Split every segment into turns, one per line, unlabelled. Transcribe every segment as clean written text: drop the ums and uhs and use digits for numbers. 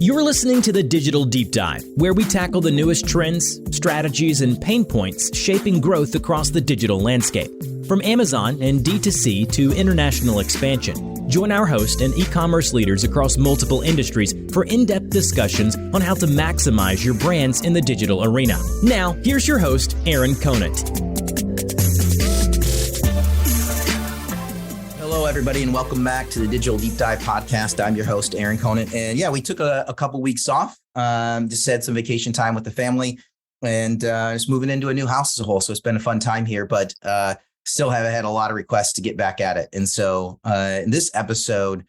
You're listening to the Digital Deep Dive, where we tackle the newest trends, strategies, and pain points shaping growth across the digital landscape. From Amazon and D2C to international expansion, join our host and e-commerce leaders across multiple industries for in-depth discussions on how to maximize your brands in the digital arena. Now, here's your host, Aaron Conant.
Hello, everybody, and welcome back to the Digital Deep Dive podcast. I'm your host, Aaron Conant. And yeah, we took a couple weeks off, just had some vacation time with the family and just moving into a new house as a whole. So it's been a fun time here, but still have had a lot of requests to get back at it. And so in this episode,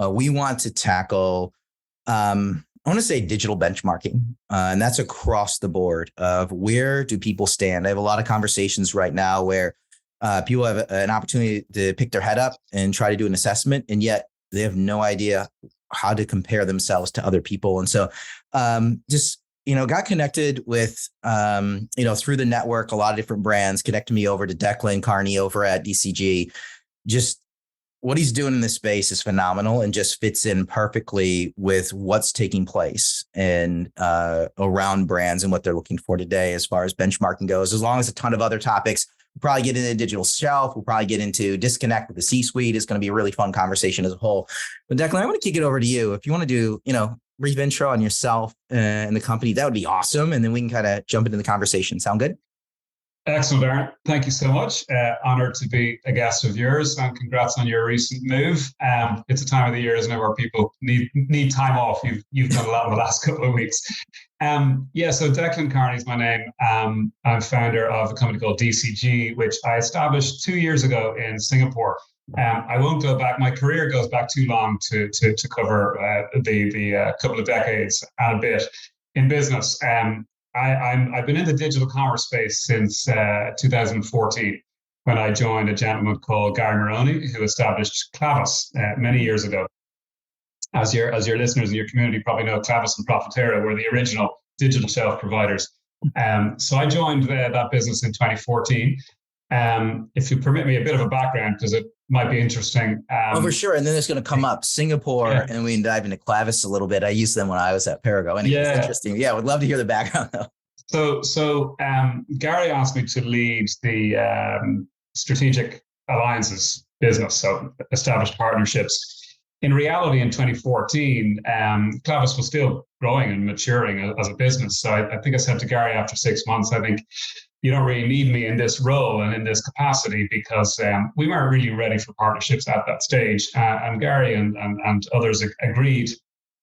we want to tackle, I want to say digital benchmarking, and that's across the board of where do people stand. I have a lot of conversations right now where people have an opportunity to pick their head up and try to do an assessment, and yet they have no idea how to compare themselves to other people. And so got connected with, through the network, a lot of different brands connected me over to Declan Kearney over at DCG. Just what he's doing in this space is phenomenal and just fits in perfectly with what's taking place and around brands and what they're looking for today as far as benchmarking goes, as long as a ton of other topics. We'll probably get into digital shelf. We'll probably get into disconnect with the C-suite. It's going to be a really fun conversation as a whole. But Declan, I want to kick it over to you. If you want to do, brief intro on yourself and the company, that would be awesome. And then we can kind of jump into the conversation. Sound good?
Excellent, Aaron. Thank you so much. Honored to be a guest of yours, and congrats on your recent move. It's a time of the year, isn't it, where people need time off. You've done a lot in the last couple of weeks. So Declan Kearney is my name. I'm founder of a company called DCG, which I established 2 years ago in Singapore. I won't go back. My career goes back too long to cover the couple of decades and a bit in business. I've been in the digital commerce space since 2014, when I joined a gentleman called Gary Moroney, who established Clavis many years ago. As your listeners in your community probably know, Clavis and Profitero were the original digital shelf providers. So I joined that business in 2014. If you permit me a bit of a background, because it might be interesting.
For sure. And then it's going to come up Singapore, and we can dive into Clavis a little bit. I used them when I was at Perigo. And it's interesting. Yeah, would love to hear the background though. So Gary asked me to lead the strategic alliances business, so established partnerships. In reality, in 2014, Clavis was still growing and maturing as a business. So I think I said to Gary after 6 months, I think you don't really need me in this role and in this capacity, because we weren't really ready for partnerships at that stage. And Gary and others agreed.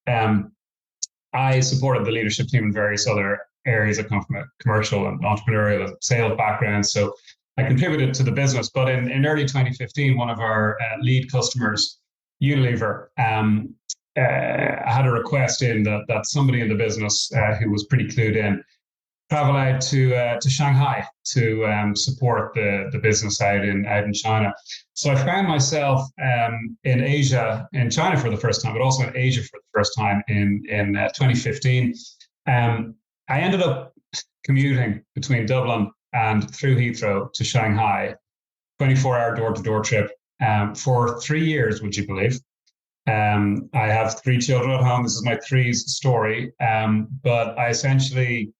I supported the leadership team in various other areas. I come from a commercial and entrepreneurial and sales background, so I contributed to the business. But in early 2015, one of our lead customers, Unilever, had a request in that somebody in the business who was pretty clued in travel out to Shanghai to support the business out in China. So I found myself in Asia, in China for the first time, but also in Asia for the first time in 2015. I ended up commuting between Dublin and through Heathrow to Shanghai, 24-hour door-to-door trip for 3 years, would you believe? I have 3 children at home. This is my threes story. But I essentially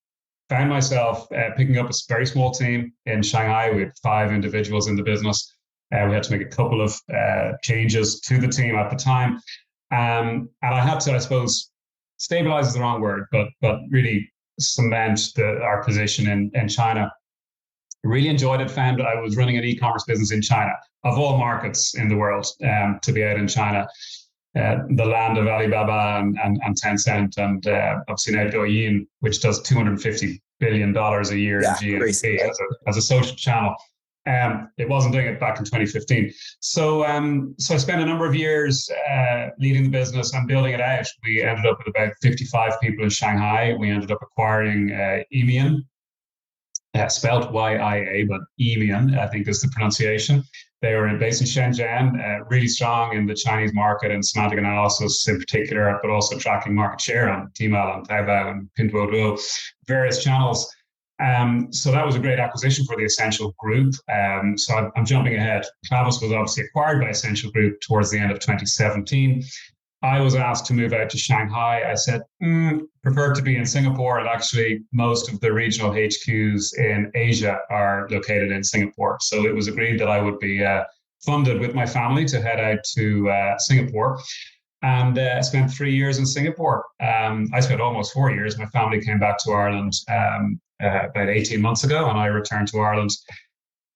found myself picking up a very small team in Shanghai. We had 5 individuals in the business. We had to make a couple of changes to the team at the time. And I had to, I suppose, stabilize is the wrong word, but really cement our position in China. Really enjoyed it. Found I was running an e-commerce business in China, of all markets in the world, to be out in China. The land of Alibaba and Tencent, and obviously now Douyin, which does $250 billion a year in GMV as a social channel. It wasn't doing it back in 2015. So I spent a number of years leading the business and building it out. We ended up with about 55 people in Shanghai. We ended up acquiring Emian, spelled Y-I-A, but Emian, I think is the pronunciation. They were based in Shenzhen, really strong in the Chinese market and semantic analysis in particular, but also tracking market share on Tmall and Taobao and Pinduoduo, various channels. So that was a great acquisition for the Ascential Group. So I'm jumping ahead. Clavis was obviously acquired by Ascential Group towards the end of 2017. I was asked to move out to Shanghai. I said, prefer to be in Singapore. And actually, most of the regional HQs in Asia are located in Singapore. So it was agreed that I would be funded with my family to head out to Singapore. And I spent 3 years in Singapore. I spent almost 4 years. My family came back to Ireland about 18 months ago, and I returned to Ireland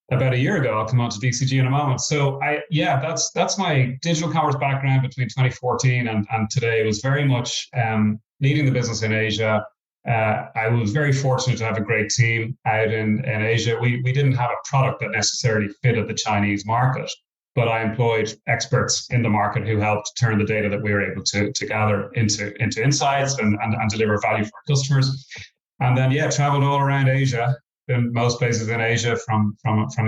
about a year ago. I'll come on to DCG in a moment. So that's my digital commerce background between 2014 and today. It was very much leading the business in Asia. I was very fortunate to have a great team out in Asia. We didn't have a product that necessarily fitted the Chinese market, but I employed experts in the market who helped turn the data that we were able to gather into insights and deliver value for our customers. And then, traveled all around Asia, in most places in Asia, from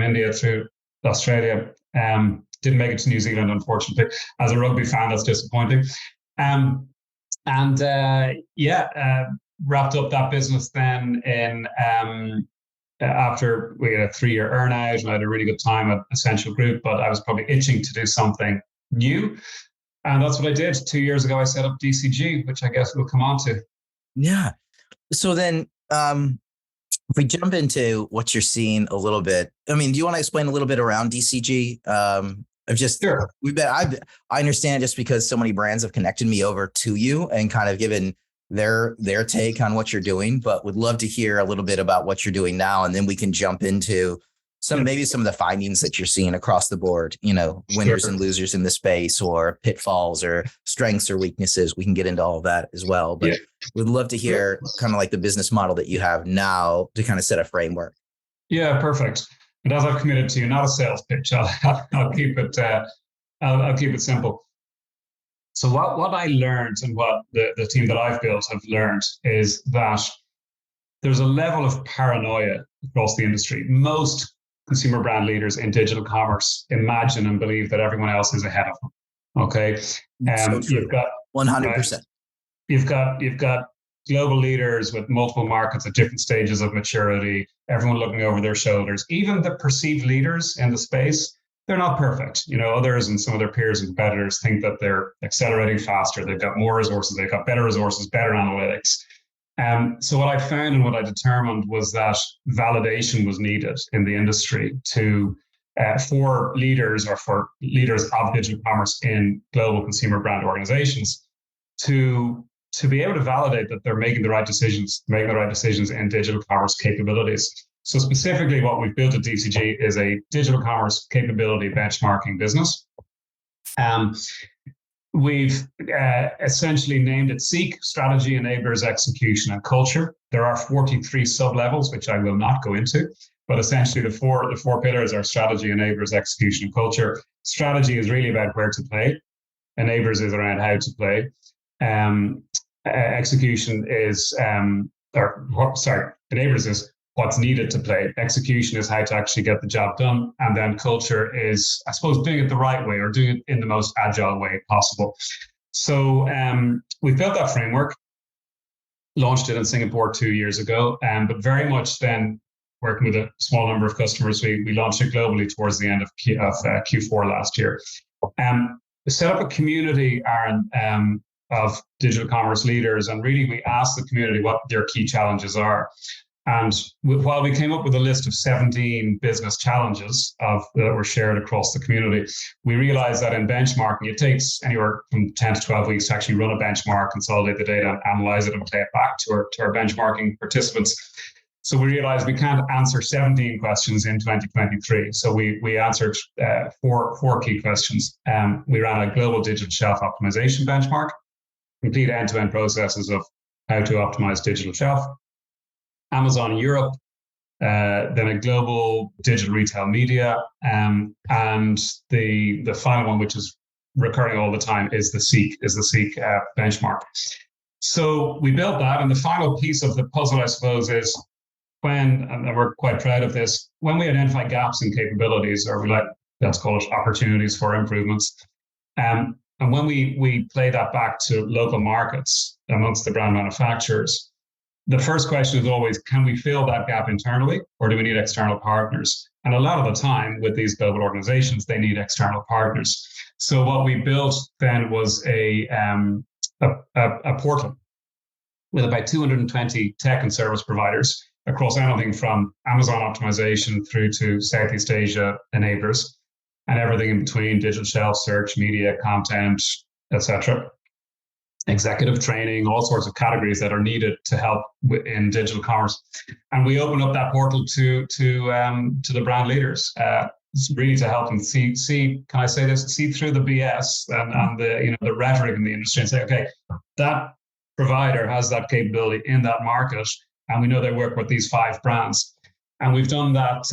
India through Australia. Didn't make it to New Zealand, unfortunately. As a rugby fan, that's disappointing. Wrapped up that business then in after we had a 3-year earn-out, and I had a really good time at Ascential Group, but I was probably itching to do something new. And that's what I did. 2 years ago, I set up DCG, which I guess we'll come on to.
Yeah. So then if we jump into what you're seeing a little bit, I mean, do you want to explain a little bit around DCG?
Sure.
I understand just because so many brands have connected me over to you and kind of given their take on what you're doing, but would love to hear a little bit about what you're doing now. And then we can jump into maybe some of the findings that you're seeing across the board, winners and losers in the space, or pitfalls or strengths or weaknesses. We can get into all of that as well, but we'd love to hear kind of like the business model that you have now to kind of set a framework.
Yeah, perfect. And as I've committed to, not a sales pitch, I'll keep it, I'll keep it simple. So what I learned, and what the team that I've built have learned, is that there's a level of paranoia across the industry. Most consumer brand leaders in digital commerce imagine and believe that everyone else is ahead of them. Okay,
so
you've got
100%.
You've got global leaders with multiple markets at different stages of maturity. Everyone looking over their shoulders. Even the perceived leaders in the space, they're not perfect. Others and some of their peers and competitors think that they're accelerating faster. They've got more resources. They've got better resources, better analytics. So what I found and what I determined was that validation was needed in the industry for leaders of digital commerce in global consumer brand organizations to be able to validate that they're making the right decisions in digital commerce capabilities. So specifically what we've built at DCG is a digital commerce capability benchmarking business. We've essentially named it Seek: Strategy, Enablers, Execution, and Culture. There are 43 sub-levels, which I will not go into, but essentially the four pillars are strategy, enablers, execution, and culture. Strategy is really about where to play. Enablers is around how to play. Execution is, enablers is what's needed to play. Execution is how to actually get the job done. And then culture is, I suppose, doing it the right way, or doing it in the most agile way possible. So we built that framework, launched it in Singapore 2 years ago, but very much then working with a small number of customers, we launched it globally towards the end of Q4 last year. We set up a community, Aaron, of digital commerce leaders, and really we asked the community what their key challenges are. And while we came up with a list of 17 business challenges that were shared across the community, we realized that in benchmarking, it takes anywhere from 10 to 12 weeks to actually run a benchmark, consolidate the data, and analyze it, and play it back to our benchmarking participants. So we realized we can't answer 17 questions in 2023. So we answered four key questions. We ran a global digital shelf optimization benchmark, complete end-to-end processes of how to optimize digital shelf. Amazon Europe, then a global digital retail media, and the final one, which is recurring all the time, is the Seek benchmark. So we built that, and the final piece of the puzzle, I suppose, is and we're quite proud of this, when we identify gaps in capabilities, or let's call it opportunities for improvements, and when we play that back to local markets amongst the brand manufacturers, the first question is always, can we fill that gap internally, or do we need external partners? And a lot of the time with these global organizations, they need external partners. So what we built then was a portal with about 220 tech and service providers across anything from Amazon optimization through to Southeast Asia enablers and everything in between: digital shelf search, media, content, etc. Executive training, all sorts of categories that are needed to help in digital commerce. And we open up that portal to the brand leaders, really to help them see, can I say this, see through the BS and the rhetoric in the industry and say, okay, that provider has that capability in that market, and we know they work with these 5 brands. And we've done that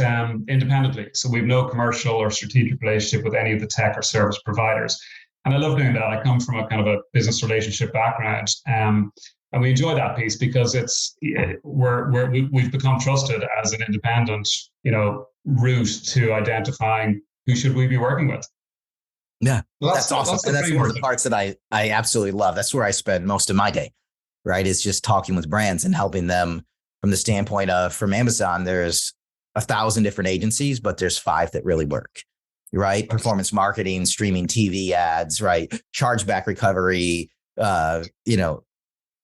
independently. So we've no commercial or strategic relationship with any of the tech or service providers. And I love doing that. I come from a kind of a business relationship background, and we enjoy that piece because we've become trusted as an independent, route to identifying who should we be working with.
Yeah, that's awesome. And that's one of the parts that I absolutely love. That's where I spend most of my day, right? Is just talking with brands and helping them from the standpoint of, from Amazon, there's 1,000 different agencies, but there's 5 that really work. Right? Performance marketing, streaming TV ads, right? Chargeback recovery,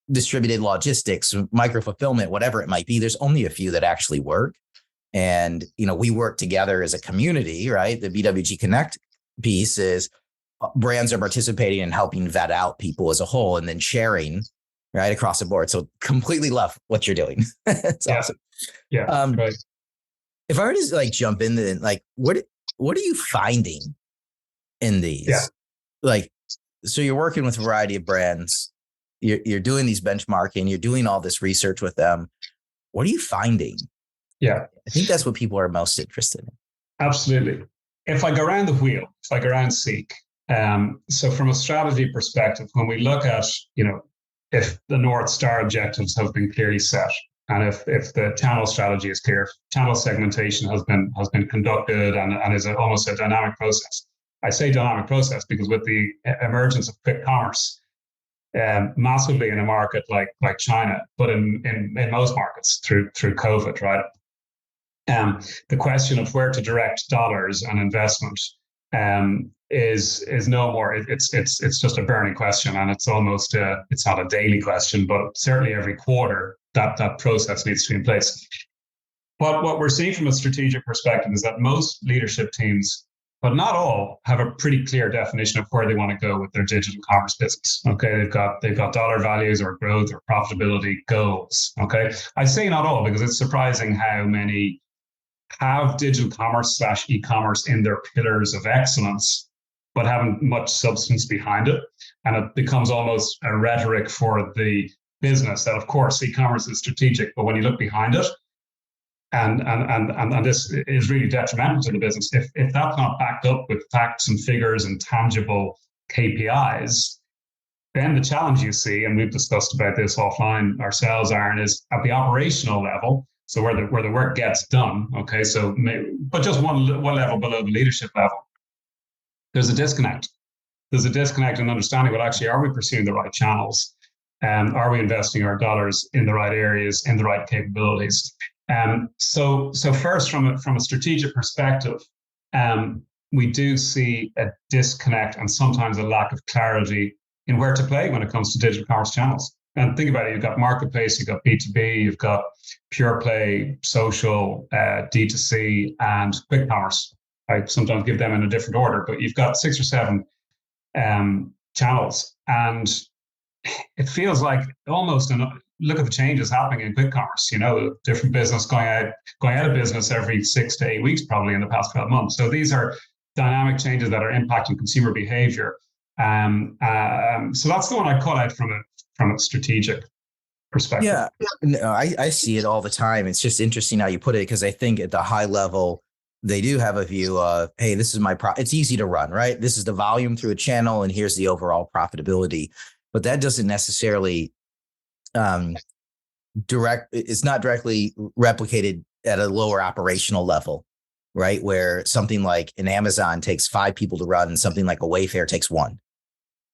distributed logistics, micro fulfillment, whatever it might be. There's only a few that actually work. And, we work together as a community, right? The BWG Connect piece is brands are participating and helping vet out people as a whole and then sharing right across the board. So completely love what you're doing. It's awesome.
Yeah. Right.
If I were to jump in, then what are you finding in these?
Yeah.
So you're working with a variety of brands, you're doing these benchmarking, you're doing all this research with them. What are you finding?
Yeah.
I think that's what people are most interested in.
Absolutely. If I go around the wheel, if I go around Seek, so from a strategy perspective, when we look at, if the North Star objectives have been clearly set, and if the channel strategy is clear, channel segmentation has been conducted and is almost a dynamic process. I say dynamic process because with the emergence of quick commerce, massively in a market like China, but in most markets through COVID, right? The question of where to direct dollars and investment is no more. It's just a burning question, and it's almost it's not a daily question, but certainly every quarter that process needs to be in place. But what we're seeing from a strategic perspective is that most leadership teams, but not all, have a pretty clear definition of where they want to go with their digital commerce business. Okay, they've got dollar values or growth or profitability goals. Okay, I say not all because it's surprising how many have digital commerce / e-commerce in their pillars of excellence, but haven't much substance behind it. And it becomes almost a rhetoric for the business that, of course, e-commerce is strategic, but when you look behind it, and this is really detrimental to the business, if that's not backed up with facts and figures and tangible KPIs, then the challenge you see, and we've discussed about this offline ourselves, Aaron, is at the operational level. So where the work gets done, okay. So, but just one level below the leadership level, there's a disconnect. There's a disconnect in understanding, well, actually, are we pursuing the right channels? Are we investing our dollars in the right areas, in the right capabilities? So first, from a strategic perspective, we do see a disconnect and sometimes a lack of clarity in where to play when it comes to digital commerce channels. And think about it, you've got marketplace, you've got B2B, you've got pure play, social, D2C, and quick commerce. I sometimes give them in a different order, but you've got 6 or 7 channels. And it feels like almost, look at the changes happening in quick commerce, different business going out of business every 6 to 8 weeks, probably in the past 12 months. So these are dynamic changes that are impacting consumer behavior. So that's the one I call out from a strategic perspective.
Yeah, no, I see it all the time. It's just interesting how you put it, because I think at the high level, they do have a view of, hey, this is my it's easy to run, right? This is the volume through a channel, and here's the overall profitability. But that doesn't necessarily it's not directly replicated at a lower operational level, right? Where something like an Amazon takes 5 people to run and something like a Wayfair takes 1,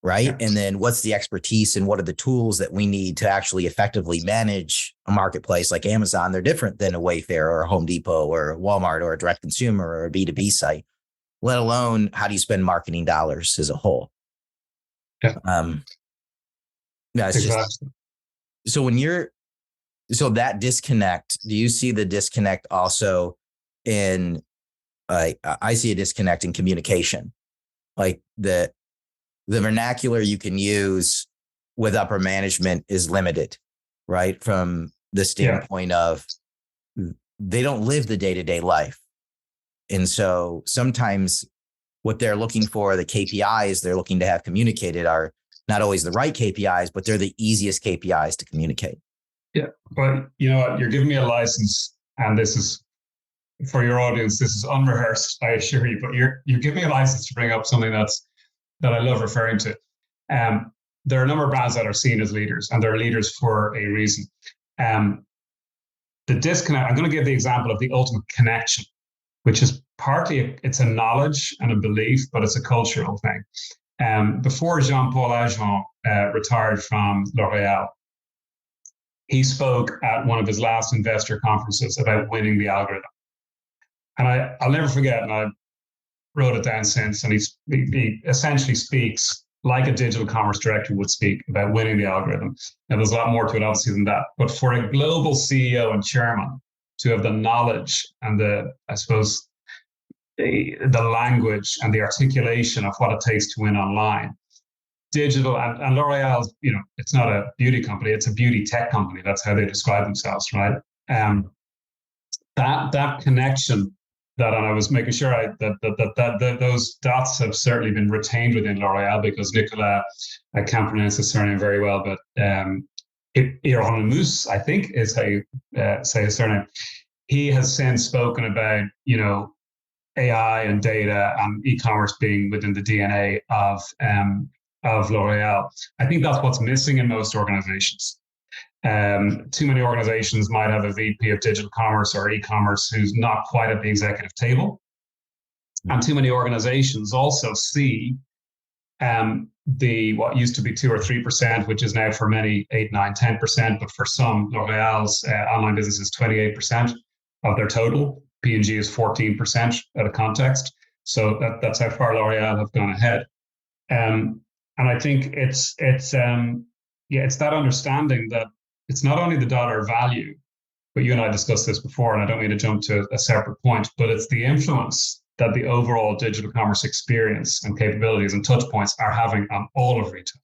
right? And then what's the expertise and what are the tools that we need to actually effectively manage a marketplace like Amazon? They're different than a Wayfair or a Home Depot or a Walmart or a direct consumer or a B2B site, let alone how do you spend marketing dollars as a whole?
Yeah.
Yeah, it's
exactly.
just, so that disconnect, do you see the disconnect also in, I see a disconnect in communication, like the vernacular you can use with upper management is limited, right? From the standpoint of they don't live the day-to-day life. And so sometimes what they're looking for, the KPIs they're looking to have communicated are not always the right KPIs, but they're the easiest KPIs to communicate.
Yeah. Well, you know what? You're giving me a license, and this is for your audience. This is unrehearsed, I assure you, but you're giving me a license to bring up something that I love referring to. There are a number of brands that are seen as leaders, and they're leaders for a reason. The disconnect, I'm going to give the example of the ultimate connection, which is partly, it's a knowledge and a belief, but it's a cultural thing. Before Jean-Paul Ageon retired from L'Oréal, he spoke at one of his last investor conferences about winning the algorithm. And I'll never forget, and I wrote it down since, and he essentially speaks like a digital commerce director would speak about winning the algorithm. Now, there's a lot more to it, obviously, than that. But for a global CEO and chairman to have the knowledge and the language and the articulation of what it takes to win online, digital, and L'Oréal, it's not a beauty company, it's a beauty tech company. That's how they describe themselves, right? That connection, and I was making sure that those dots have certainly been retained within L'Oréal, because Nicolas, I can't pronounce his surname very well, but Hieronymus, I think, is how you say his surname. He has since spoken about, AI and data and e-commerce being within the DNA of L'Oréal. I think that's what's missing in most organizations. Too many organizations might have a VP of digital commerce or e-commerce who's not quite at the executive table. And too many organizations also see what used to be 2 or 3%, which is now for many 8, 9, 10%, but for some, L'Oréal's online business is 28% of their total. P&G is 14% out of context. So that's how far L'Oréal have gone ahead. And I think it's that understanding that it's not only the dollar value, but you and I discussed this before, and I don't mean to jump to a separate point, but it's the influence that the overall digital commerce experience and capabilities and touch points are having on all of retail.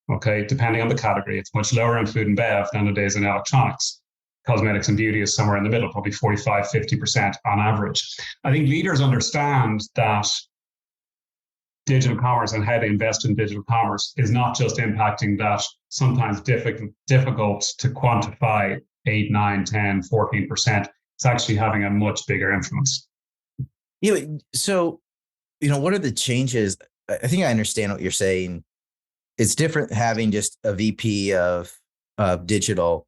Okay, depending on the category, it's much lower in food and bev than it is in electronics. Cosmetics and beauty is somewhere in the middle, probably 45, 50% on average. I think leaders understand that digital commerce and how they invest in digital commerce is not just impacting that sometimes difficult to quantify 8, 9, 10, 14%. It's actually having a much bigger influence.
So, what are the changes? I think I understand what you're saying. It's different having just a VP of digital.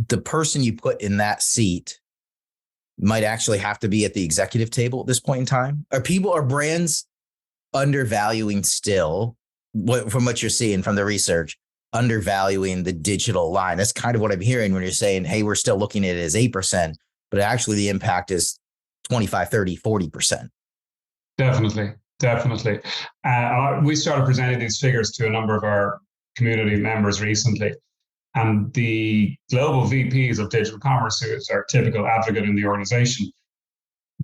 The person you put in that seat might actually have to be at the executive table at this point in time. Are brands undervaluing still, from what you're seeing from the research, undervaluing the digital line? That's kind of what I'm hearing when you're saying, hey, we're still looking at it as 8%, but actually the impact is 25, 30, 40%.
Definitely. We started presenting these figures to a number of our community members recently. And the global VPs of digital commerce, who is our typical advocate in the organization,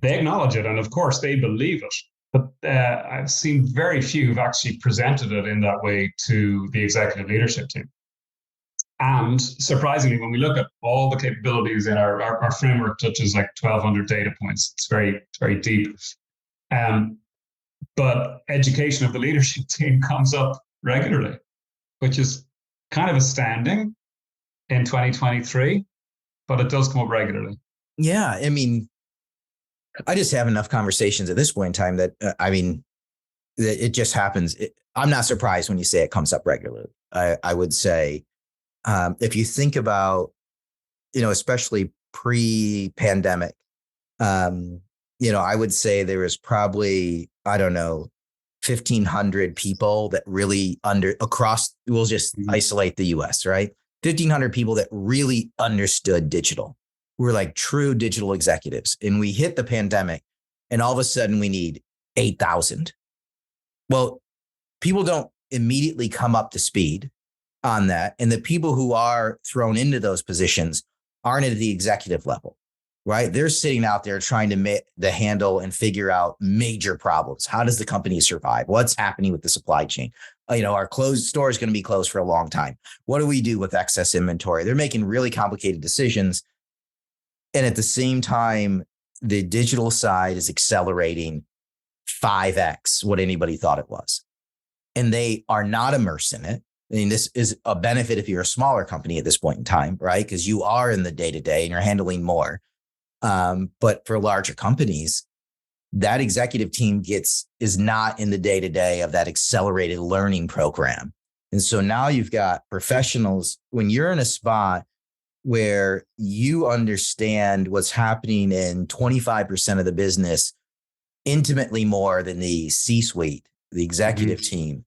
they acknowledge it. And of course, they believe it. But I've seen very few who've actually presented it in that way to the executive leadership team. And surprisingly, when we look at all the capabilities in our framework, touches like 1,200 data points, it's very, very deep. But education of the leadership team comes up regularly, which is kind of astounding in 2023, but it does come up regularly.
Yeah. I mean, I just have enough conversations at this point in time that, it just happens. I'm not surprised when you say it comes up regularly. I would say, if you think about, especially pre-pandemic, I would say there was probably, 1,500 people that really we'll just isolate the US, right? 1,500 people that really understood digital. We're like true digital executives. And we hit the pandemic and all of a sudden we need 8,000. Well, people don't immediately come up to speed on that. And the people who are thrown into those positions aren't at the executive level, right? They're sitting out there trying to handle and figure out major problems. How does the company survive? What's happening with the supply chain? Our closed store is going to be closed for a long time. What do we do with excess inventory? They're making really complicated decisions. And at the same time, the digital side is accelerating 5x what anybody thought it was. And they are not immersed in it. I mean, this is a benefit if you're a smaller company at this point in time, right? Because you are in the day-to-day and you're handling more. But for larger companies, that executive team is not in the day-to-day of that accelerated learning program. And so now you've got professionals, when you're in a spot where you understand what's happening in 25% of the business intimately more than the C-suite, the executive team,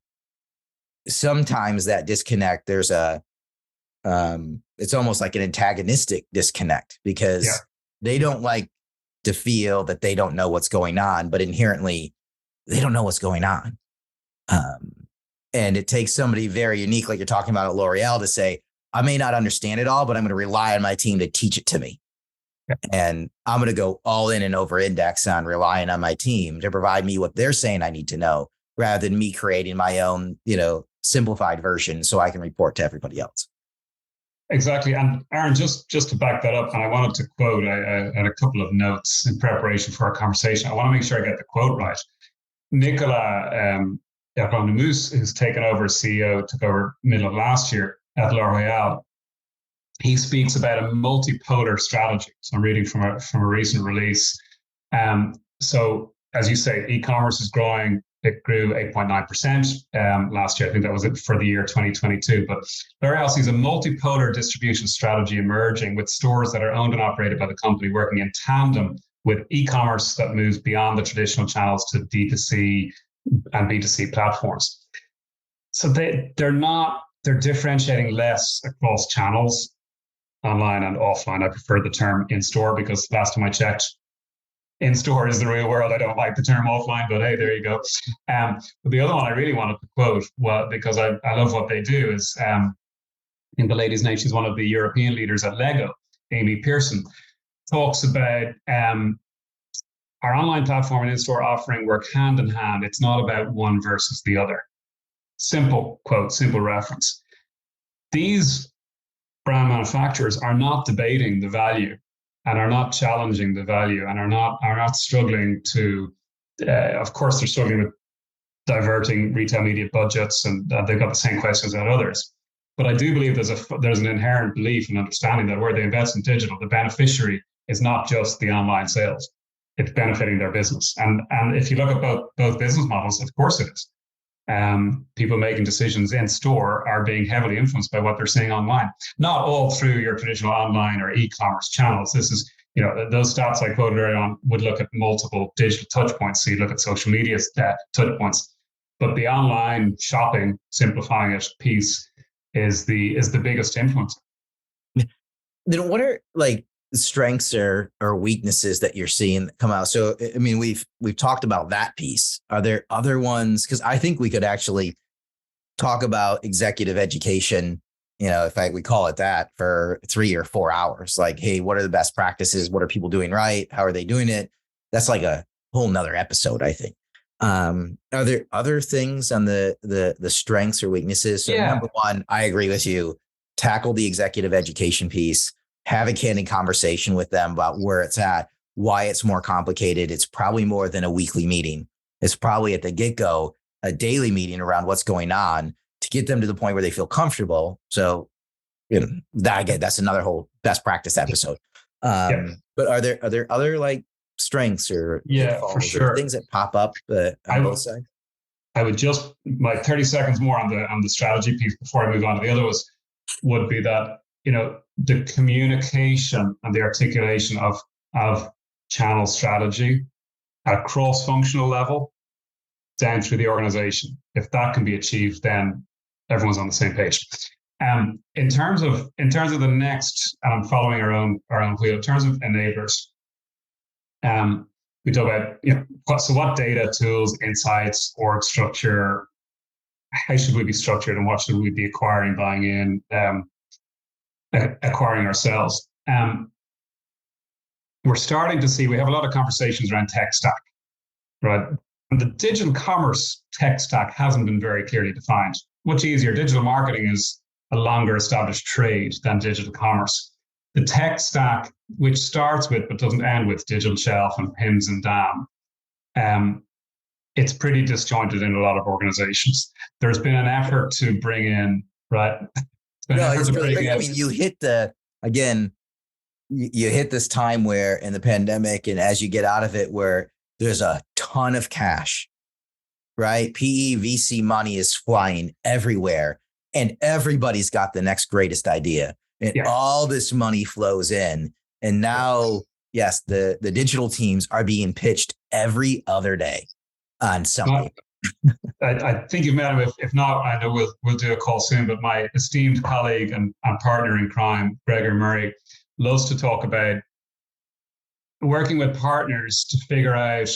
sometimes that disconnect, it's almost like an antagonistic disconnect because they don't like to feel that they don't know what's going on, but inherently they don't know what's going on. And it takes somebody very unique, like you're talking about at L'Oreal, to say, I may not understand it all, but I'm going to rely on my team to teach it to me. And I'm going to go all in and over index on relying on my team to provide me what they're saying I need to know, rather than me creating my own, simplified version so I can report to everybody else.
Exactly. And Aaron, just to back that up, and I wanted to quote, I had a couple of notes in preparation for our conversation. I want to make sure I get the quote right. Nicolas Nemus, who's taken over as CEO, took over middle of last year at L'Oreal. He speaks about a multipolar strategy. So I'm reading from a recent release. So as you say, e-commerce is growing. It grew 8.9% last year. I think that was it for the year 2022. But L'Oreal sees a multipolar distribution strategy emerging, with stores that are owned and operated by the company working in tandem with e-commerce that moves beyond the traditional channels to D2C and B2C platforms. So they're differentiating less across channels, online and offline. I prefer the term in-store because last time I checked, in-store is the real world. I don't like the term offline, but hey, there you go. But the other one I really wanted to quote, because I love what they do, is in the lady's name, she's one of the European leaders at Lego, Amy Pearson, talks about our online platform and in-store offering work hand in hand. It's not about one versus the other. Simple quote, simple reference. These brand manufacturers are not debating the value and are not challenging the value and are not struggling to, of course, they're struggling with diverting retail media budgets, and they've got the same questions as others. But I do believe there's an inherent belief and understanding that where they invest in digital, the beneficiary is not just the online sales. It's benefiting their business. And if you look at both business models, of course it is. People making decisions in store are being heavily influenced by what they're seeing online. Not all through your traditional online or e-commerce channels. This is, those stats I quoted earlier on would look at multiple digital touch points. So you look at social media touch points, but the online shopping, simplifying it piece is the biggest influence.
Then what are strengths or weaknesses that you're seeing come out? So, I mean, we've talked about that piece. Are there other ones? Because I think we could actually talk about executive education, we call it that, for 3 or 4 hours. Like, hey, what are the best practices? What are people doing right? How are they doing it? That's like a whole nother episode, I think. Are there other things on the strengths or weaknesses? So number one, I agree with you. Tackle the executive education piece. Have a candid conversation with them about where it's at, why it's more complicated. It's probably more than a weekly meeting. It's probably at the get-go, a daily meeting around what's going on to get them to the point where they feel comfortable. So, that's another whole best practice episode. But are there other strengths or
for sure
things that pop up on both sides?
I would just, my 30 seconds more on the strategy piece before I move on to the other would be that, the communication and the articulation of channel strategy at a cross-functional level down through the organization. If that can be achieved, then everyone's on the same page. In terms of the next, and I'm following our own wheel. In terms of enablers, we talk about what data, tools, insights, org structure. How should we be structured, and what should we be acquiring, buying in, acquiring ourselves? We're starting to see, we have a lot of conversations around tech stack, right? And the digital commerce tech stack hasn't been very clearly defined. Much easier. Digital marketing is a longer established trade than digital commerce. The tech stack, which starts with but doesn't end with digital shelf and PIMS and DAM, it's pretty disjointed in a lot of organizations. There's been an effort to bring in, right?
It's really, I mean, you hit you hit this time where in the pandemic, and as you get out of it, where there's a ton of cash, right? PE, VC money is flying everywhere, and everybody's got the next greatest idea, and all this money flows in. And now, yes, the digital teams are being pitched every other day on something.
I think you've met him. If not, I know we'll do a call soon. But my esteemed colleague and partner in crime, Gregor Murray, loves to talk about working with partners to figure out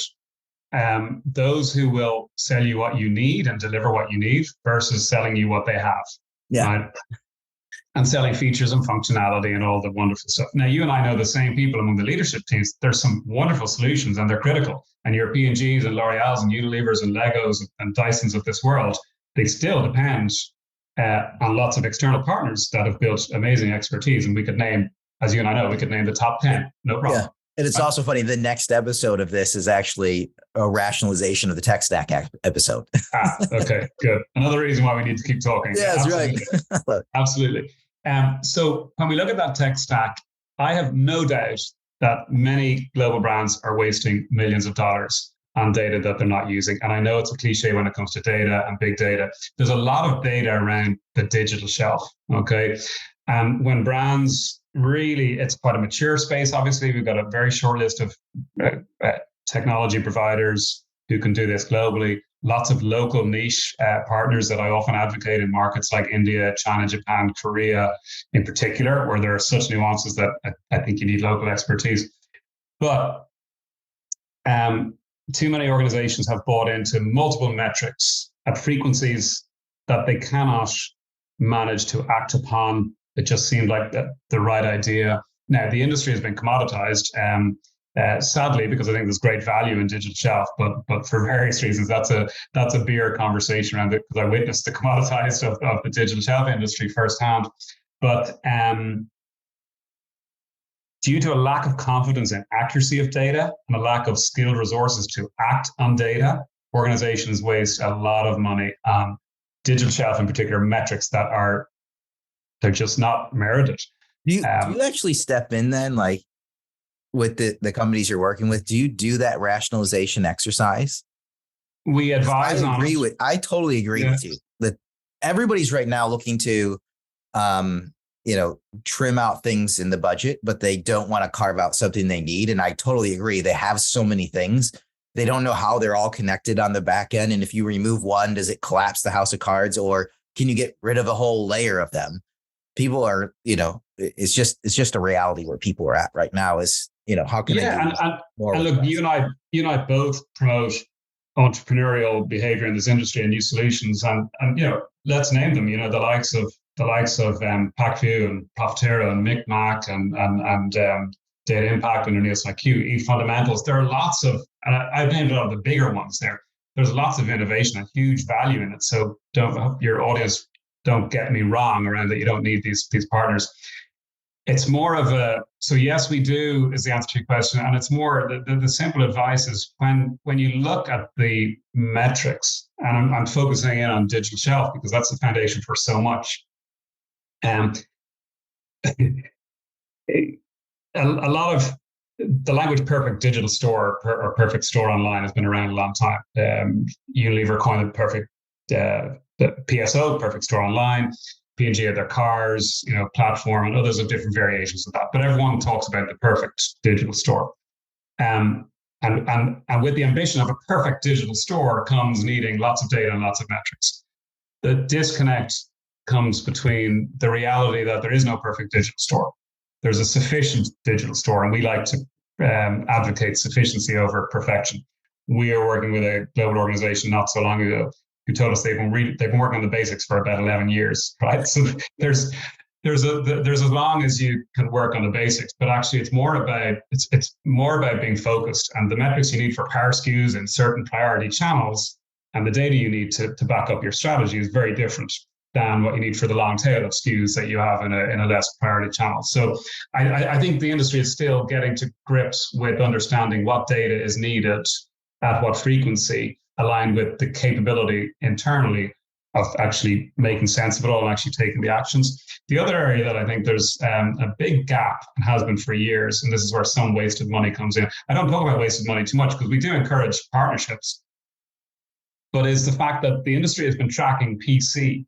those who will sell you what you need and deliver what you need versus selling you what they have.
Yeah.
Right? And selling features and functionality and all the wonderful stuff. Now, you and I know the same people among the leadership teams. There's some wonderful solutions and they're critical. And your P&Gs and L'Oreals and Unilevers and Legos and Dysons of this world, they still depend on lots of external partners that have built amazing expertise. And we could name, as you and I know, we could name the top 10, no problem.
Yeah. And it's also funny, the next episode of this is actually a rationalization of the tech stack episode.
Okay, good. Another reason why we need to keep talking.
Yeah, that's right.
Absolutely. So when we look at that tech stack, I have no doubt that many global brands are wasting millions of dollars on data that they're not using. And I know it's a cliche when it comes to data and big data. There's a lot of data around the digital shelf, okay? And when brands really, it's quite a mature space. Obviously, we've got a very short list of technology providers who can do this globally. Lots of local niche partners that I often advocate in markets like India, China, Japan, Korea in particular, where there are such nuances that I think you need local expertise. But too many organizations have bought into multiple metrics at frequencies that they cannot manage to act upon. It just seemed like the right idea. Now, the industry has been commoditized, sadly, because I think there's great value in digital shelf, but for various reasons, that's a bigger conversation around it, because I witnessed the commoditized of the digital shelf industry firsthand. But due to a lack of confidence in accuracy of data and a lack of skilled resources to act on data, organizations waste a lot of money on digital shelf, in particular, metrics that they're just not merited.
Do you actually step in then, like with the companies you're working with? Do you do that rationalization exercise?
We advise on it.
I totally agree with you that everybody's right now looking to, trim out things in the budget, but they don't want to carve out something they need. And I totally agree. They have so many things. They don't know how they're all connected on the back end. And if you remove one, does it collapse the house of cards, or can you get rid of a whole layer of them? People are, it's just a reality where people are at right now is, how can I do more?
And look, you and I both promote entrepreneurial behavior in this industry and new solutions. And let's name them, the likes of PackView and Profitero and Micmac and Data Impact and Neos IQ, eFundamentals. There are lots of, and I've named a lot of the bigger ones there. There's lots of innovation and huge value in it. So your audience don't get me wrong around that you don't need these partners. It's more of so yes, we do is the answer to your question. And it's more, the simple advice is when you look at the metrics, and I'm focusing in on digital shelf because that's the foundation for so much. A lot of the language perfect digital store or perfect store online has been around a long time. Unilever coined the perfect the PSO, perfect store online. P&G had their cars, platform, and others have different variations of that. But everyone talks about the perfect digital store. And And with the ambition of a perfect digital store comes needing lots of data and lots of metrics. The disconnect comes between the reality that there is no perfect digital store. There's a sufficient digital store, and we like to advocate sufficiency over perfection. We are working with a global organization not so long ago who told us they've been working on the basics for about 11 years, right? So there's as long as you can work on the basics, but actually it's more about being focused, and the metrics you need for power SKUs in certain priority channels and the data you need to back up your strategy is very different than what you need for the long tail of SKUs that you have in a less priority channel. So I think the industry is still getting to grips with understanding what data is needed at what frequency, aligned with the capability internally of actually making sense of it all and actually taking the actions. The other area that I think there's a big gap, and has been for years, and this is where some wasted money comes in. I don't talk about wasted money too much because we do encourage partnerships, but is the fact that the industry has been tracking PC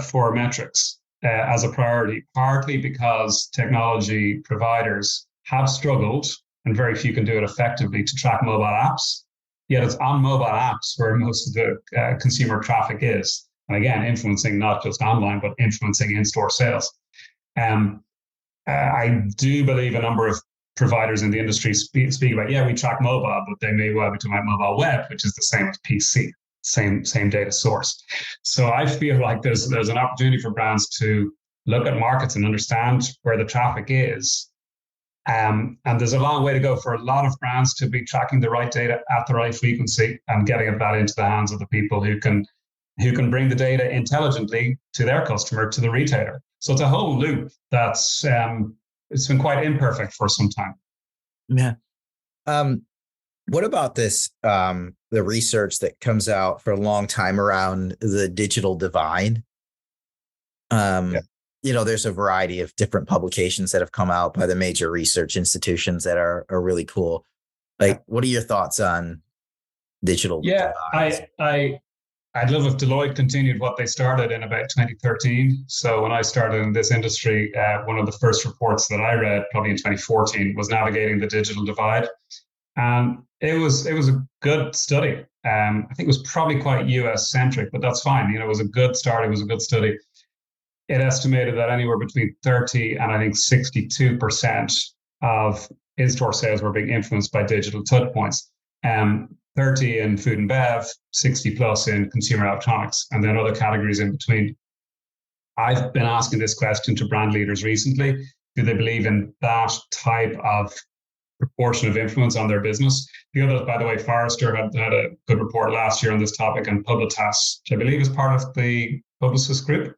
for metrics as a priority, partly because technology providers have struggled, and very few can do it effectively, to track mobile apps. Yet it's on mobile apps where most of the consumer traffic is. And again, influencing not just online, but influencing in-store sales. I do believe a number of providers in the industry speak about, we track mobile, but they may well be talking about mobile web, which is the same as PC, same data source. So I feel like there's an opportunity for brands to look at markets and understand where the traffic is. And there's a long way to go for a lot of brands to be tracking the right data at the right frequency and getting that into the hands of the people who can bring the data intelligently to their customer, to the retailer. So it's a whole loop that's it's been quite imperfect for some time.
Yeah. What about this? The research that comes out for a long time around the digital divide. There's a variety of different publications that have come out by the major research institutions that are really cool. Like, what are your thoughts on digital divide?
I'd love if Deloitte continued what they started in about 2013. So when I started in this industry, one of the first reports that I read, probably in 2014, was Navigating the Digital Divide. And it was a good study. I think it was probably quite US centric, but that's fine. It was a good start. It was a good study. It estimated that anywhere between 30 and I think 62% of in-store sales were being influenced by digital touch points. 30 in food and bev, 60 plus in consumer electronics, and then other categories in between. I've been asking this question to brand leaders recently. Do they believe in that type of proportion of influence on their business? The others, by the way, Forrester had a good report last year on this topic, and Publitas, which I believe is part of the Publicis group,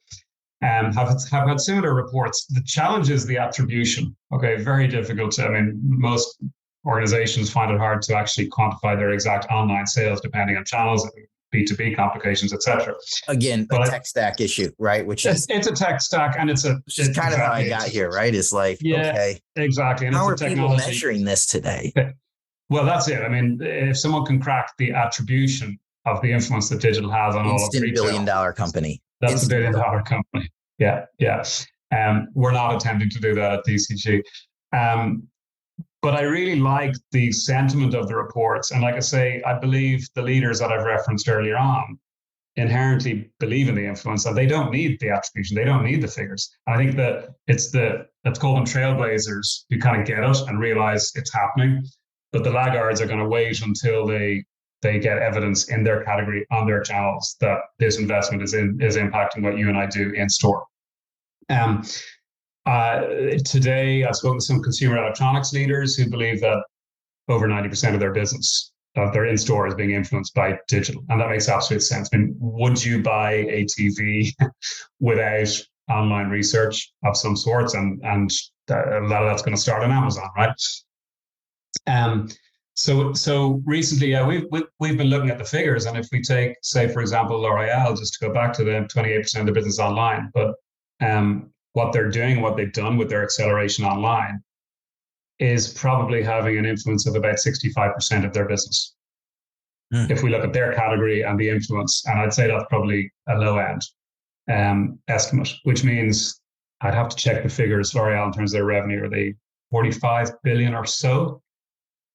have had similar reports. The challenge is the attribution. Okay, very difficult. Most organizations find it hard to actually quantify their exact online sales depending on channels, B2B complications, etc.
Again, a tech stack issue, right? Which is
it's a tech stack, and it's
kind of how I got here, right? It's like, okay,
exactly. And
how
it's
are people measuring this today?
Well, that's it. If someone can crack the attribution of the influence that digital has on all of retail,
$1 billion company.
That's a $1 billion company. Yeah. We're not attempting to do that at DCG. But I really like the sentiment of the reports. And like I say, I believe the leaders that I've referenced earlier on inherently believe in the influence, and they don't need the attribution. They don't need the figures. And I think that let's call them trailblazers who kind of get it and realize it's happening. But the laggards are going to wait until they get evidence in their category, on their channels, that this investment is impacting what you and I do in store. Today, I've spoken to some consumer electronics leaders who believe that over 90% of their business, of their in-store, is being influenced by digital. And that makes absolute sense. Would you buy a TV without online research of some sorts? And a lot of that's going to start on Amazon, right? So recently, we've been looking at the figures, and if we take, say, for example, L'Oreal, just to go back to them, 28% of their business online, but what they're doing, what they've done with their acceleration online, is probably having an influence of about 65% of their business. If we look at their category and the influence, and I'd say that's probably a low end estimate, which means I'd have to check the figures. L'Oreal, in terms of their revenue, are they 45 billion or so?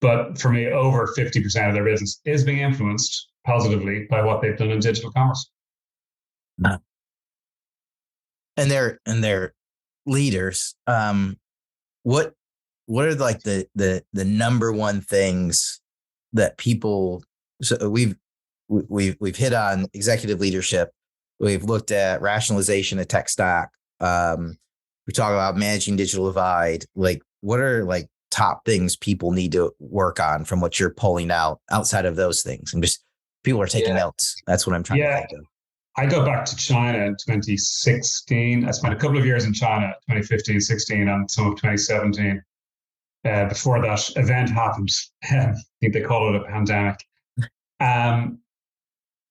But for me, over 50% of their business is being influenced positively by what they've done in digital commerce.
And they're leaders. What are like the number one things that people? So we've hit on executive leadership. We've looked at rationalization of tech stack. We talk about managing digital divide. Like, what are like top things people need to work on from what you're pulling out outside of those things? And just people are taking notes. That's what I'm trying to think of.
I go back to China in 2016. I spent a couple of years in China, 2015, 16, and some of 2017. Before that event happened, I think they call it a pandemic. And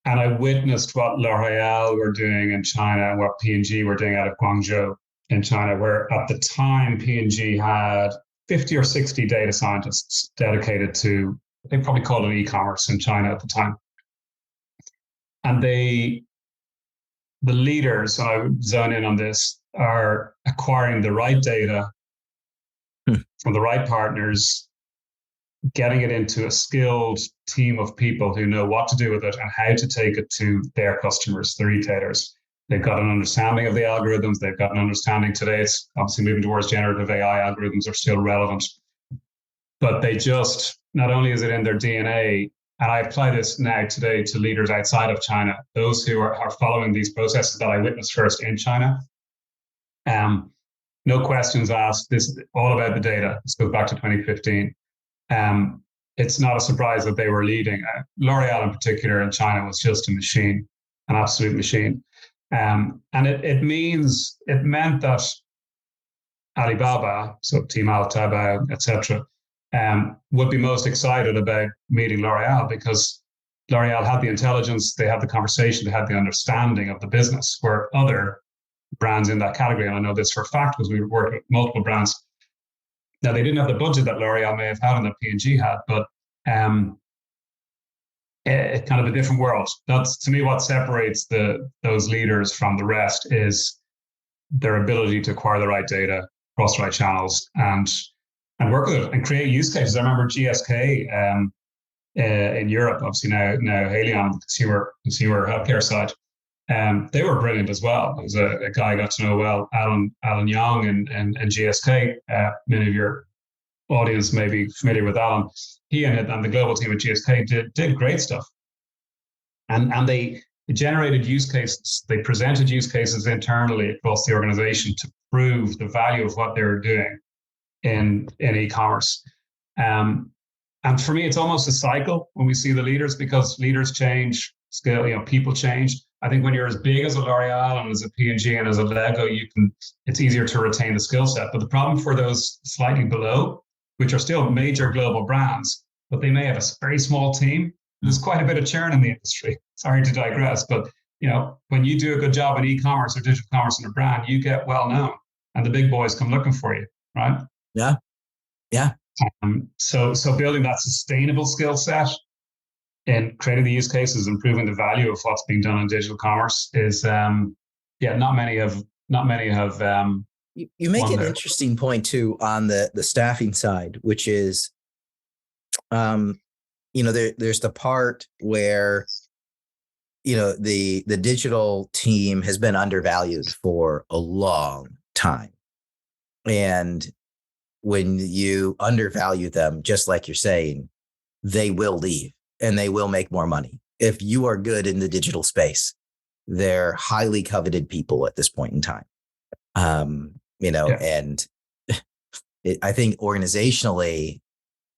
I witnessed what L'Oréal were doing in China and what P&G were doing out of Guangzhou in China, where at the time P&G had 50 or 60 data scientists dedicated to, they probably called it eCommerce in China at the time. And the leaders, and I would zone in on this, are acquiring the right data from the right partners, getting it into a skilled team of people who know what to do with it and how to take it to their customers, the retailers. They've got an understanding of the algorithms. They've got an understanding today. It's obviously moving towards generative AI. Algorithms are still relevant. But they just, not only is it in their DNA, and I apply this now today to leaders outside of China, those who are following these processes that I witnessed first in China. No questions asked. This is all about the data. This goes back to 2015. It's not a surprise that they were leading. L'Oréal in particular in China was just a machine, an absolute machine. And it meant that Alibaba, so Tmall, Taobao, etc., would be most excited about meeting L'Oréal because L'Oréal had the intelligence, they had the conversation, they had the understanding of the business, where other brands in that category, and I know this for a fact because we worked with multiple brands. Now, they didn't have the budget that L'Oréal may have had and that P&G had, but it's kind of a different world. That's, to me, what separates those leaders from the rest is their ability to acquire the right data, cross the right channels, and work with it and create use cases. I remember GSK in Europe, obviously now Haleon, consumer healthcare side. They were brilliant as well. There was a guy I got to know well, Alan Young and GSK. Many of your audience may be familiar with Alan. He and the global team at GSK did great stuff. And they generated use cases. They presented use cases internally across the organization to prove the value of what they were doing in e-commerce. And for me, it's almost a cycle when we see the leaders, because leaders change, people change. I think when you're as big as a L'Oréal and as a P&G and as a Lego, it's easier to retain the skill set. But the problem for those slightly below, which are still major global brands, but they may have a very small team, there's quite a bit of churn in the industry. Sorry to digress, but when you do a good job in e-commerce or digital commerce in a brand, you get well known, and the big boys come looking for you, right?
Yeah.
So building that sustainable skill set and creating the use cases, improving the value of what's being done in digital commerce is, not many have.
You make an interesting point too on the staffing side, which is, there's the part where, the digital team has been undervalued for a long time. And when you undervalue them, just like you're saying, they will leave and they will make more money. If you are good in the digital space, they're highly coveted people at this point in time. And I think organizationally,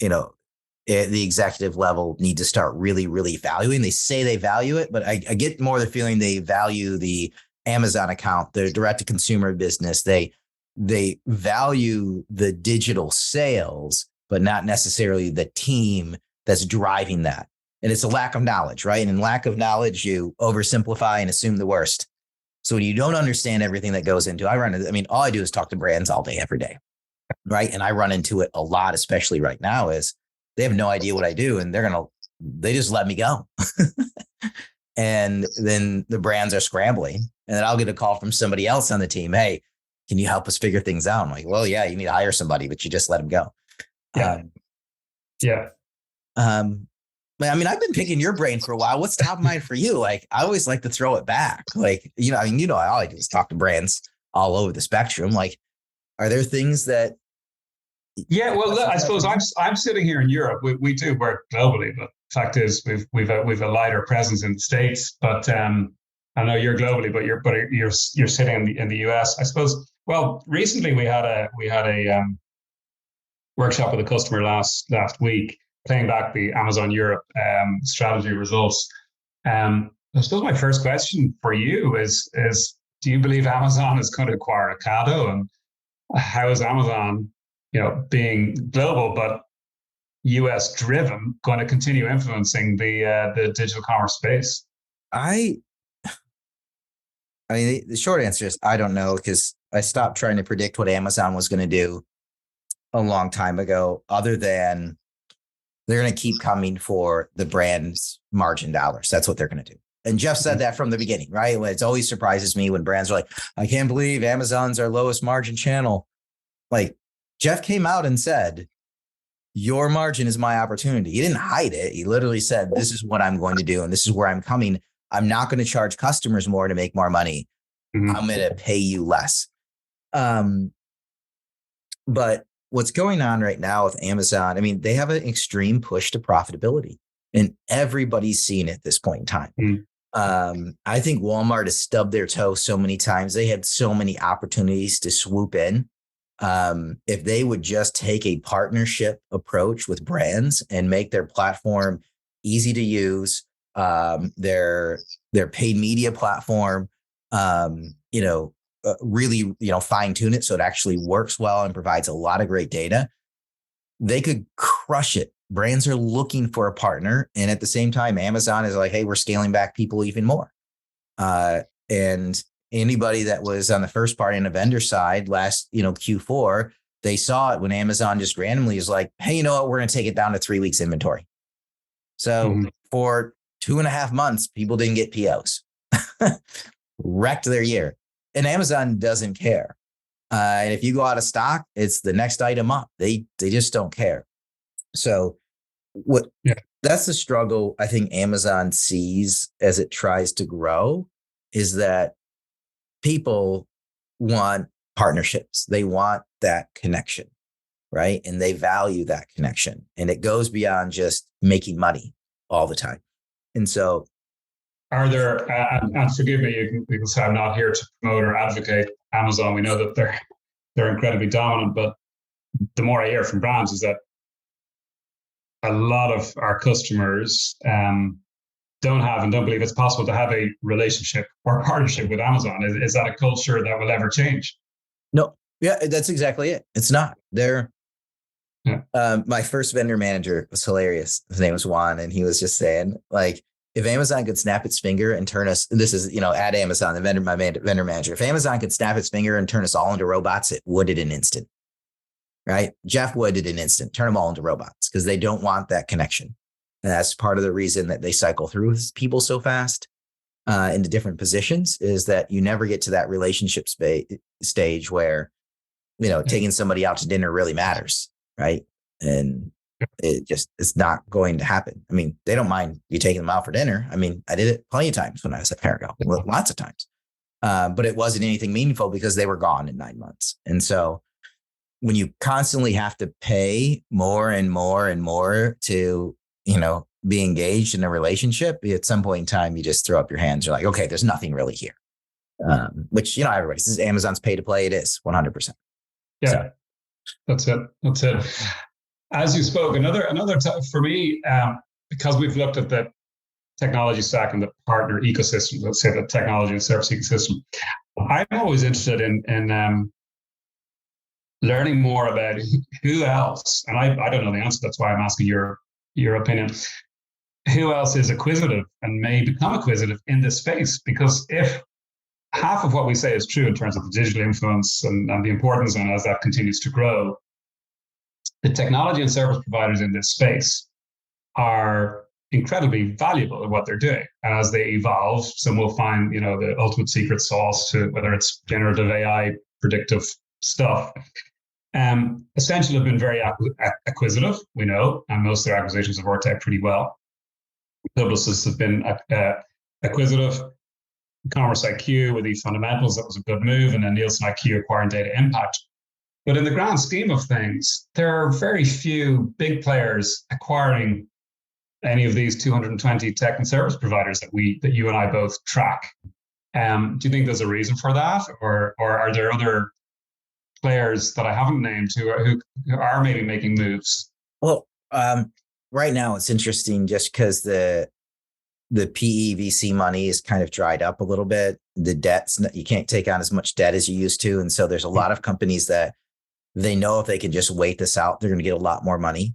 the executive level need to start really, really valuing. They say they value it, but I get more the feeling they value the Amazon account, the direct to consumer business. They value the digital sales, but not necessarily the team that's driving that. And it's a lack of knowledge, right? And in lack of knowledge, you oversimplify and assume the worst. So when you don't understand everything that goes into it, all I do is talk to brands all day, every day, right? And I run into it a lot, especially right now, is they have no idea what I do, and they just let me go. And then the brands are scrambling, and then I'll get a call from somebody else on the team. Hey, can you help us figure things out? I'm like, well, yeah, you need to hire somebody, but you just let them go.
Yeah. Yeah.
I mean, I've been picking your brain for a while. What's top of mind for you? Like, I always like to throw it back. Like, I mean, all I do is talk to brands all over the spectrum. Like, are there things that?
Yeah, well, look, I suppose I'm sitting here in Europe. We do work globally, but the fact is we've a lighter presence in the States. But I know you're globally, but you're sitting in the US. I suppose. Well, recently we had a workshop with a customer last week, playing back the Amazon Europe strategy results. I suppose my first question for you is do you believe Amazon is going to acquire Ocado, and how is Amazon, being global but US driven, going to continue influencing the digital commerce space?
I mean, the short answer is I don't know, because I stopped trying to predict what Amazon was going to do a long time ago, other than they're going to keep coming for the brand's margin dollars. That's what they're going to do. And Jeff said that from the beginning, right? It always surprises me when brands are like, I can't believe Amazon's our lowest margin channel. Like, Jeff came out and said, your margin is my opportunity. He didn't hide it. He literally said, this is what I'm going to do, and this is where I'm coming. I'm not going to charge customers more to make more money. Mm-hmm. I'm going to pay you less. But what's going on right now with Amazon, I mean, they have an extreme push to profitability, and everybody's seen it at this point in time. Mm-hmm. I think Walmart has stubbed their toe so many times. They had so many opportunities to swoop in. If they would just take a partnership approach with brands and make their platform easy to use, their paid media platform, really, fine tune it so it actually works well and provides a lot of great data, they could crush it. Brands are looking for a partner. And at the same time, Amazon is like, hey, we're scaling back people even more. And anybody that was on the first party and the vendor side last, Q4, they saw it when Amazon just randomly is like, hey, you know what? We're going to take it down to 3 weeks inventory. So for 2.5 months, people didn't get POs, wrecked their year. And Amazon doesn't care. And if you go out of stock, it's the next item up. They just don't care. So that's the struggle I think Amazon sees as it tries to grow, is that people want partnerships. They want that connection, right? And they value that connection. And it goes beyond just making money all the time. And so
are there, and forgive me, you can say I'm not here to promote or advocate Amazon. We know that they're incredibly dominant, but the more I hear from brands is that a lot of our customers don't have and don't believe it's possible to have a relationship or partnership with Amazon. Is that a culture that will ever change?
No. Yeah, that's exactly it. It's not. My first vendor manager was hilarious. His name was Juan, and he was just saying, like, if Amazon could snap its finger and turn us, this is, at Amazon, my vendor manager, if Amazon could snap its finger and turn us all into robots, it would in an instant, right? Jeff would in an instant, turn them all into robots, because they don't want that connection. And that's part of the reason that they cycle through people so fast into different positions, is that you never get to that relationship stage where, taking somebody out to dinner really matters, right? And it's not going to happen. I mean, they don't mind you taking them out for dinner. I mean, I did it plenty of times when I was at Parago, lots of times. But it wasn't anything meaningful because they were gone in 9 months. And so when you constantly have to pay more and more and more to, be engaged in a relationship, at some point in time, you just throw up your hands. You're like, okay, there's nothing really here. Which, everybody says Amazon's pay to play. It is 100%.
Yeah, so. That's it. As you spoke, for me, because we've looked at the technology stack and the partner ecosystem, let's say the technology and service ecosystem, I'm always interested in learning more about who else, and I don't know the answer. That's why I'm asking your opinion. Who else is acquisitive and may become acquisitive in this space? Because if half of what we say is true in terms of the digital influence and the importance, and as that continues to grow, the technology and service providers in this space are incredibly valuable at what they're doing. And as they evolve, some will find, the ultimate secret sauce to whether it's generative AI, predictive stuff. Ascential have been very acquisitive, we know, and most of their acquisitions have worked out pretty well. Publicis have been acquisitive. Commerce IQ with eFundamentals, that was a good move, and then Nielsen IQ acquiring Data Impact. But in the grand scheme of things, there are very few big players acquiring any of these 220 tech and service providers that you and I both track. Do you think there's a reason for that, or are there other players that I haven't named who are maybe making moves?
Well, right now it's interesting just because the PE VC money is kind of dried up a little bit. The debt's you can't take on as much debt as you used to, and so there's a lot of companies that they know if they can just wait this out, they're going to get a lot more money.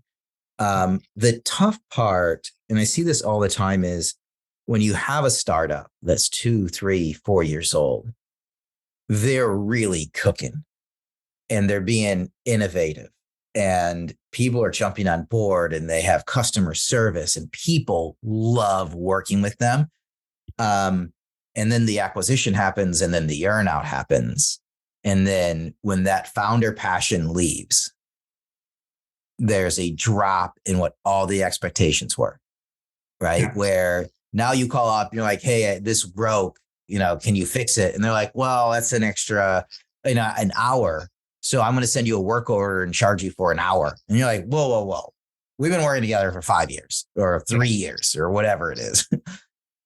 The tough part, and I see this all the time, is when you have a startup that's 2, 3, 4 years old, they're really cooking and they're being innovative and people are jumping on board and they have customer service and people love working with them. And then the acquisition happens and then the earnout happens. And then when that founder passion leaves, there's a drop in what all the expectations were, right? Yeah. Where now you call up, you're like, hey, this broke, can you fix it? And they're like, well, that's an extra, an hour. So I'm going to send you a work order and charge you for an hour. And you're like, whoa. We've been working together for 5 years or 3 years or whatever it is.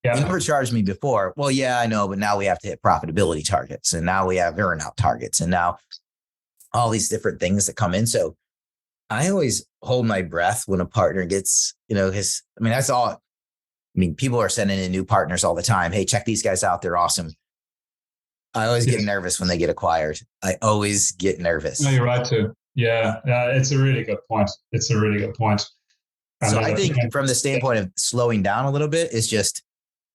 Yeah. You never charged me before. Well, yeah, I know, but now we have to hit profitability targets and now we have earnout targets and now all these different things that come in. So I always hold my breath when a partner gets, that's all. People are sending in new partners all the time. Hey, check these guys out. They're awesome. I always get nervous when they get acquired. I always get nervous.
No, you're right too. Yeah, it's a really good point.
So I think from the standpoint of slowing down a little bit, it's just,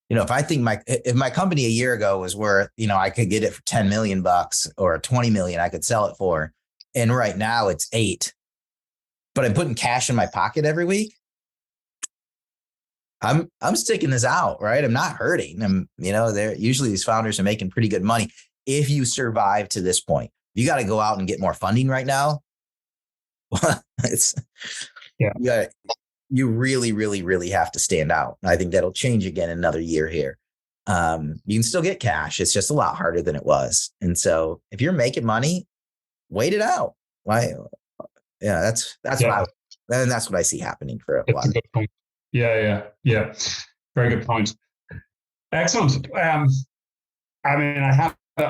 if my company a year ago was worth, I could get it for $10 million or 20 million, I could sell it for. And right now it's 8, but I'm putting cash in my pocket every week. I'm sticking this out, right? I'm not hurting. Usually these founders are making pretty good money. If you survive to this point, you got to go out and get more funding right now. You really, really, really have to stand out. I think that'll change again in another year here. You can still get cash. It's just a lot harder than it was. And so if you're making money, wait it out. Why? Yeah, that's what I see happening for a lot.
A good point. Yeah. Very good point. Excellent. I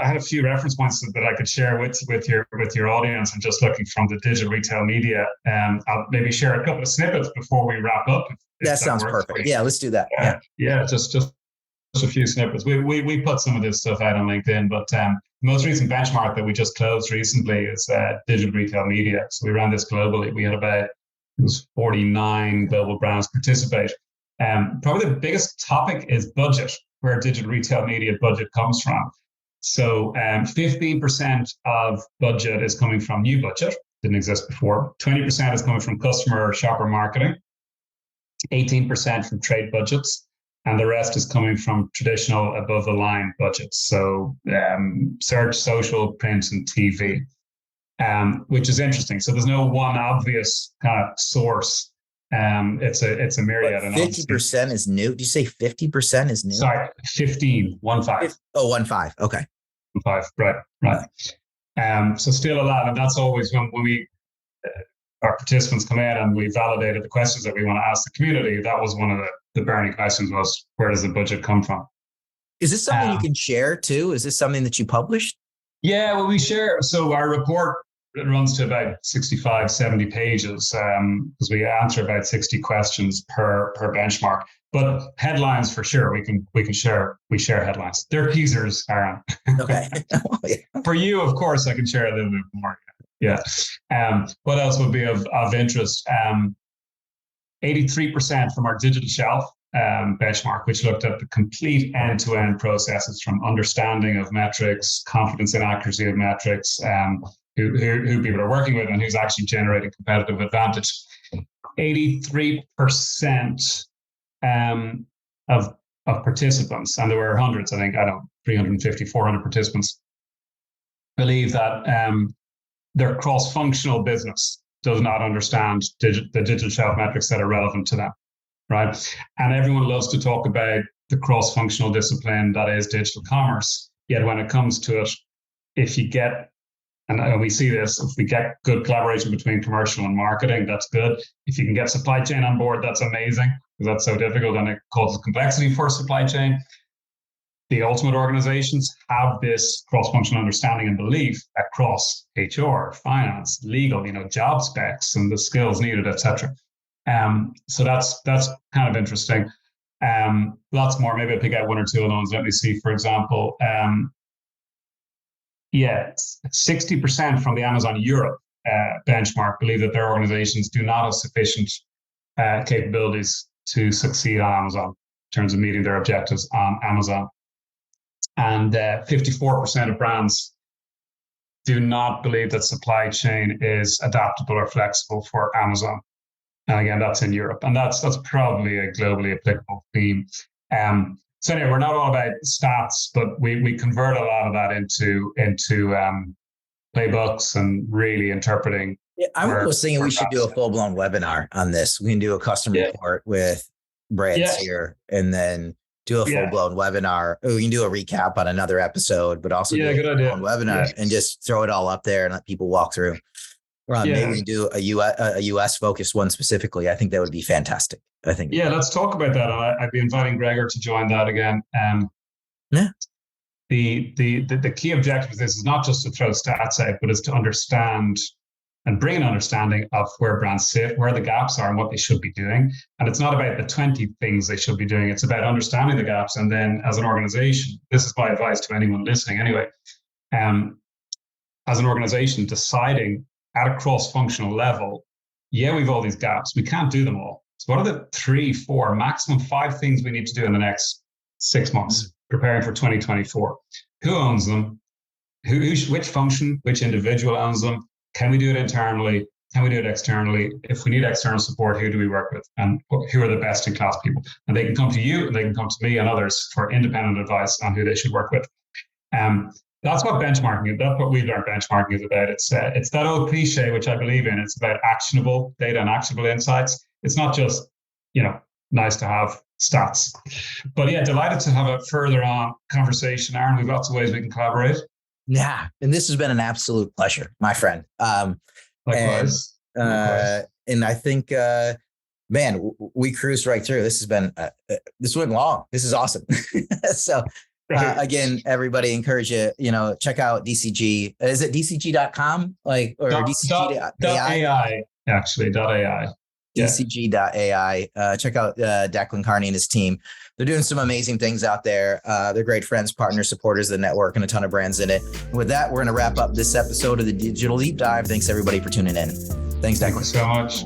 had a few reference points that I could share with your audience, and just looking from the digital retail media. I'll maybe share a couple of snippets before we wrap up. If
that sounds perfect. Yeah, let's do that.
Just a few snippets. We put some of this stuff out on LinkedIn, but the most recent benchmark that we just closed recently is digital retail media. So we ran this globally. We had about 49 global brands participate. Probably the biggest topic is budget, where digital retail media budget comes from. So 15% of budget is coming from new budget, didn't exist before. 20% is coming from customer shopper marketing, 18% from trade budgets, and the rest is coming from traditional above the line budgets. So search, social, print, and TV, which is interesting. So there's no one obvious kind of source. It's a myriad.
50% is new. Did you say 50% is new?
Sorry, 15. 15.
Oh, 15. Okay.
15. Right. So still a lot, and that's always when we our participants come in and we validated the questions that we want to ask the community. That was one of the burning questions: was where does the budget come from?
Is this something you can share too? Is this something that you published?
Yeah, well, we share. So our report, it runs to about 65, 70 pages because we answer about 60 questions per benchmark. But headlines for sure, we can share. We share headlines. They're teasers, Aaron.
Okay.
For you, of course, I can share a little bit more. Yeah. What else would be of interest? 83% from our digital shelf benchmark, which looked at the complete end-to-end processes from understanding of metrics, confidence and accuracy of metrics, who people are working with, and who's actually generating competitive advantage. 83% of participants, and there were hundreds, I think, 350, 400 participants, believe that their cross-functional business does not understand the digital shelf metrics that are relevant to them, right? And everyone loves to talk about the cross-functional discipline that is digital commerce. Yet when it comes to it, if you get, and we see this, if we get good collaboration between commercial and marketing, that's good. If you can get supply chain on board, that's amazing, because that's so difficult and it causes complexity for supply chain. The ultimate organizations have this cross-functional understanding and belief across HR, finance, legal, job specs and the skills needed, etc. So that's kind of interesting. Lots more. Maybe I'll pick out one or two of those. Let me see. For example, 60% from the Amazon Europe benchmark believe that their organizations do not have sufficient capabilities to succeed on Amazon in terms of meeting their objectives on Amazon. And 54% of brands do not believe that supply chain is adaptable or flexible for Amazon. And again, that's in Europe, and that's probably a globally applicable theme. So anyway, we're not all about stats, but we convert a lot of that into playbooks and really interpreting.
Yeah, I was thinking we should do a full-blown webinar on this. We can do a custom report with brands here, and then do a full-blown webinar. We can do a recap on another episode, but also do a full-blown webinar and just throw it all up there and let people walk through. Maybe we do a US focused one specifically. I think that would be fantastic. I think. Yeah,
let's talk about that. I'd be inviting Gregor to join that again. The key objective of this is not just to throw stats out, but is to understand and bring an understanding of where brands sit, where the gaps are and what they should be doing. And it's not about the 20 things they should be doing. It's about understanding the gaps. And then as an organization, this is my advice to anyone listening anyway, as an organization deciding at a cross-functional level, we've all these gaps. We can't do them all. So what are the 3, 4, maximum 5 things we need to do in the next 6 months, preparing for 2024? Who owns them? Which function, which individual owns them? Can we do it internally? Can we do it externally? If we need external support, who do we work with? And who are the best in class people? And they can come to you and they can come to me and others for independent advice on who they should work with. That's what benchmarking is. That's what we've learned benchmarking is about. It's that old cliche, which I believe in. It's about actionable data and actionable insights. It's not just, nice to have stats. But delighted to have a further on conversation. Aaron, we've lots of ways we can collaborate.
Yeah. And this has been an absolute pleasure, my friend.
Likewise.
And I think, man, we cruised right through. This has been, this went long. This is awesome. So again, everybody encourage you, check out DCG. Is it DCG.com? Or DCG.ai?
Actually, .ai.
DCG.ai. Check out Declan Kearney and his team. They're doing some amazing things out there. They're great friends, partners, supporters of the network, and a ton of brands in it. And with that, we're going to wrap up this episode of the Digital Deep Dive. Thanks, everybody, for tuning in. Thanks, Declan.
Thank you so much.